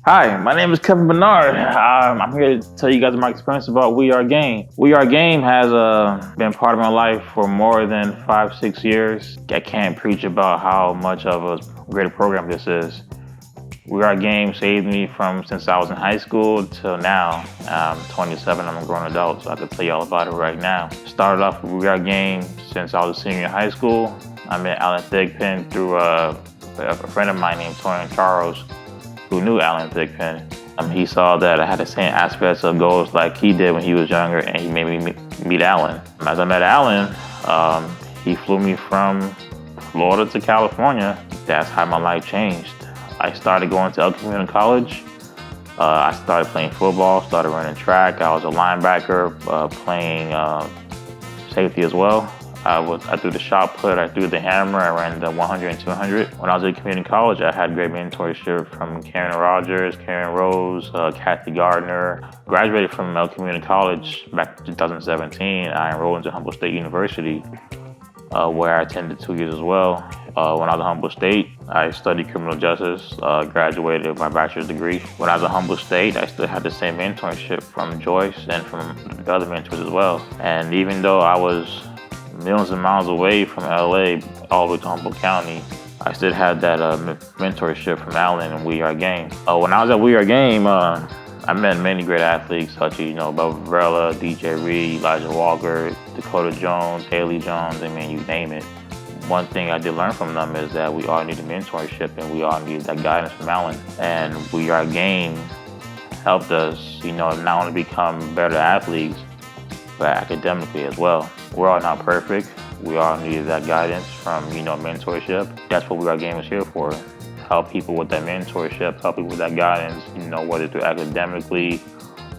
Hi, my name is Keven Bernard. I'm here to tell you guys my experience about We Are G.A.M.E. We Are G.A.M.E has been part of my life for more than 5, 6 years. I can't preach about how much of a great program this is. We Are G.A.M.E saved me from since I was in high school till now. I'm 27, I'm a grown adult, so I can tell you all about it right now. Started off with We Are G.A.M.E since I was a senior in high school. I met Alan Thigpen through a friend of mine named Torrance, who knew Alan Thigpen. He saw that I had the same aspects of goals like he did when he was younger, and he made me meet Alan. As I met Alan, he flew me from Florida to California. That's how my life changed. I started going to Community College. I started playing football, started running track. I was a linebacker, playing safety as well. I threw the shot put, I threw the hammer, I ran the 100 and 200. When I was at community college, I had great mentorship from Karen Rogers, Karen Rose, Kathy Gardner. Graduated from Community College back in 2017. I enrolled into Humboldt State University, where I attended 2 years as well. When I was at Humboldt State, I studied criminal justice, graduated with my bachelor's degree. When I was at Humboldt State, I still had the same mentorship from Joyce and from the other mentors as well. And even though I was millions of miles away from LA, all the way to Humboldt County, I still had that mentorship from Alan and We Are G.A.M.E. When I was at We Are G.A.M.E, I met many great athletes such as, Bubba Varela, DJ Reed, Elijah Walker, Dakota Jones, Haley Jones, you name it. One thing I did learn from them is that we all needed mentorship and we all needed that guidance from Alan. And We Are G.A.M.E helped us, not only become better athletes, but academically as well. We're all not perfect. We all need that guidance from, mentorship. That's what We Are G.A.M.E is here for. Help people with that mentorship, help people with that guidance, whether through academically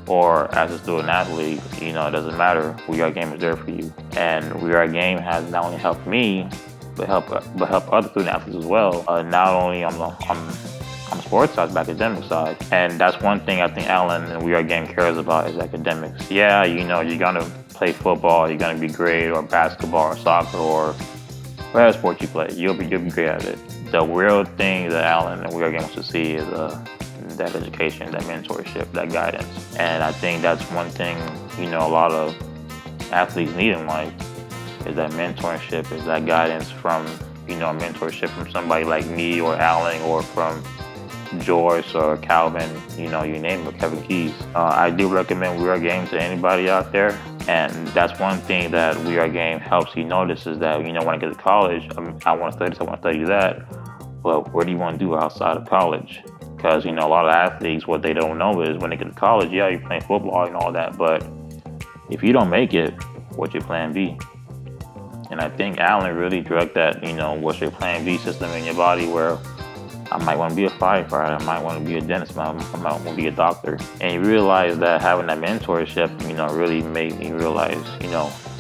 or as a student athlete, it doesn't matter. We Are G.A.M.E is there for you. And We Are G.A.M.E has not only helped me, but help other student athletes as well. Not only on the sports side, but academic side. And that's one thing I think Alan and We Are G.A.M.E cares about is academics. Yeah, you're gonna play football, you're gonna be great, or basketball, or soccer, or whatever sport you play, you'll be great at it. The real thing that Alan and We Are G.A.M.E wants to see is that education, that mentorship, that guidance. And I think that's one thing, a lot of athletes need in life is that mentorship, is that guidance from, mentorship from somebody like me or Alan or from Joyce or Calvin, you name it, Kevin Keys. I do recommend We Are G.A.M.E to anybody out there. And that's one thing that We Are G.A.M.E helps you notice is that, when I get to college, I want to study this, I want to study that. But what do you want to do outside of college? Because, a lot of athletes, what they don't know is when they get to college, yeah, you're playing football and all that. But if you don't make it, what's your plan B? And I think Alan really drug that, what's your plan B system in your body where I might want to be a firefighter, I might want to be a dentist, I might want to be a doctor. And you realize that having that mentorship, really made me realize,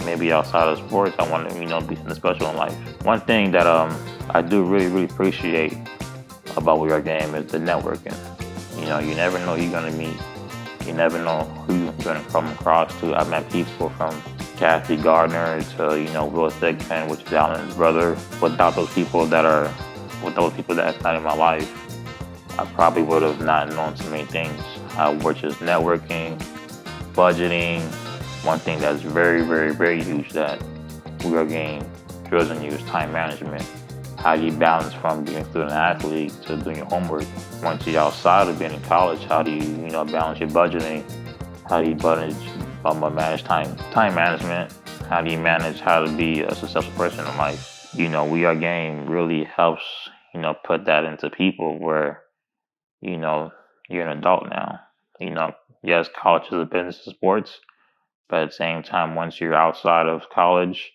maybe outside of sports, I want to, be something special in life. One thing that I do really appreciate about We Are G.A.M.E is the networking. You never know who you're going to meet. You never know who you're going to come across to. I met people from Kathy Gardner to, Will Thigpen, which is Alan's brother. Without those people that's not in my life, I probably would have not known so many things, which is networking, budgeting. One thing that's very huge that We Are G.A.M.E drills in you is time management. How do you balance from being a student athlete to doing your homework? Once you're outside of being in college, how do you, balance your budgeting? How do you manage time management? How do you manage how to be a successful person in life? We Are G.A.M.E really helps, put that into people where, you're an adult now. Yes, college is a business of sports, but at the same time, once you're outside of college,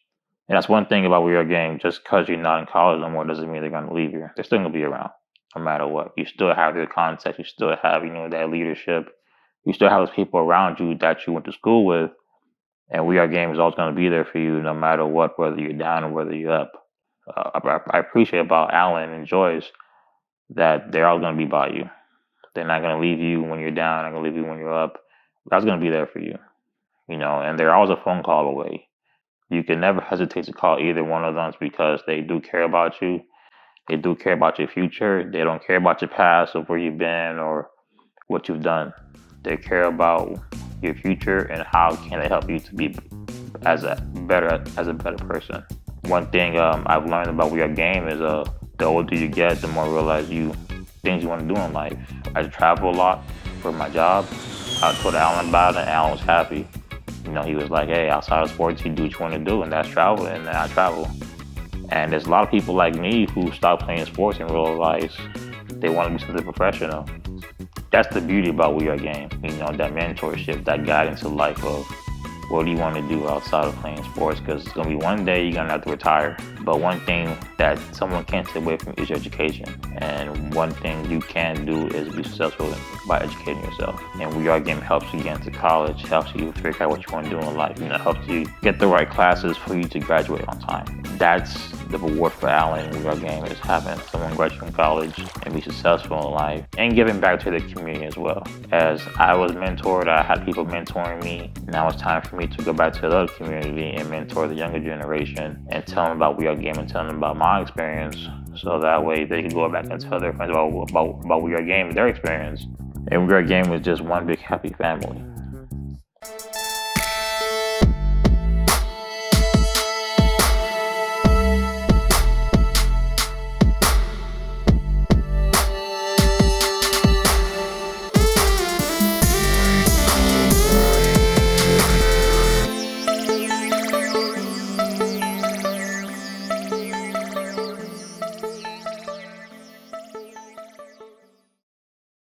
and that's one thing about We Are G.A.M.E, just because you're not in college no more doesn't mean they're going to leave you. They're still going to be around, no matter what. You still have their context, you still have, that leadership. You still have those people around you that you went to school with, and We Are G.A.M.E is always going to be there for you no matter what, whether you're down or whether you're up. I appreciate about Alan and Joyce that they're all going to be by you. They're not going to leave you when you're down, they're going to leave you when you're up. God's going to be there for you, and they're always a phone call away. You can never hesitate to call either one of them because they do care about you. They do care about your future. They don't care about your past of where you've been or, what you've done. They care about you. And that's one thing that We Are G.A.M.E does. We Are G.A.M.E really helps, put that into people where, you're not in college no more doesn't mean they're going to leave you. They're still going to be around, no matter what. You still have those people around you that you went to school with, and we Are G.A.M.E is always going to be there for you no matter what, whether you're down or whether you're up. God's going to be there for you, and that's one thing about Alan and Joyce that what you've done. They care about your future and how can they help you to be as a better person. One thing I've learned about We Are Game is the older you get, the more you realize things you want to do in life. I travel a lot for my job. I told Alum about it, and Alum was happy. You know, he was like, "Hey, outside of sports, you do what you want to do, and that's travel." And then I travel. And there's a lot of people like me who stop playing sports and realize they want to be something professional. That's the beauty about We Are Game. You know, that mentorship, that guidance to life of what do you want to do outside of playing sports? Because it's going to be one day you're going to have to retire. But one thing that someone can't take away from you is your education. And one thing you can do is be successful by educating yourself. And We Are Game helps you get into college, helps you figure out what you want to do in life. You know, helps you get the right classes for you to graduate on time. That's the reward for Alan in We Are Game, is having someone graduate from college and be successful in life and giving back to the community as well. As I was mentored, I had people mentoring me. Now it's time for me to go back to the other community and mentor the younger generation and tell them about We Are Game and tell them about my experience, so that way they can go back and tell their friends about We Are Game and their experience. And We Are Game is just one big happy family.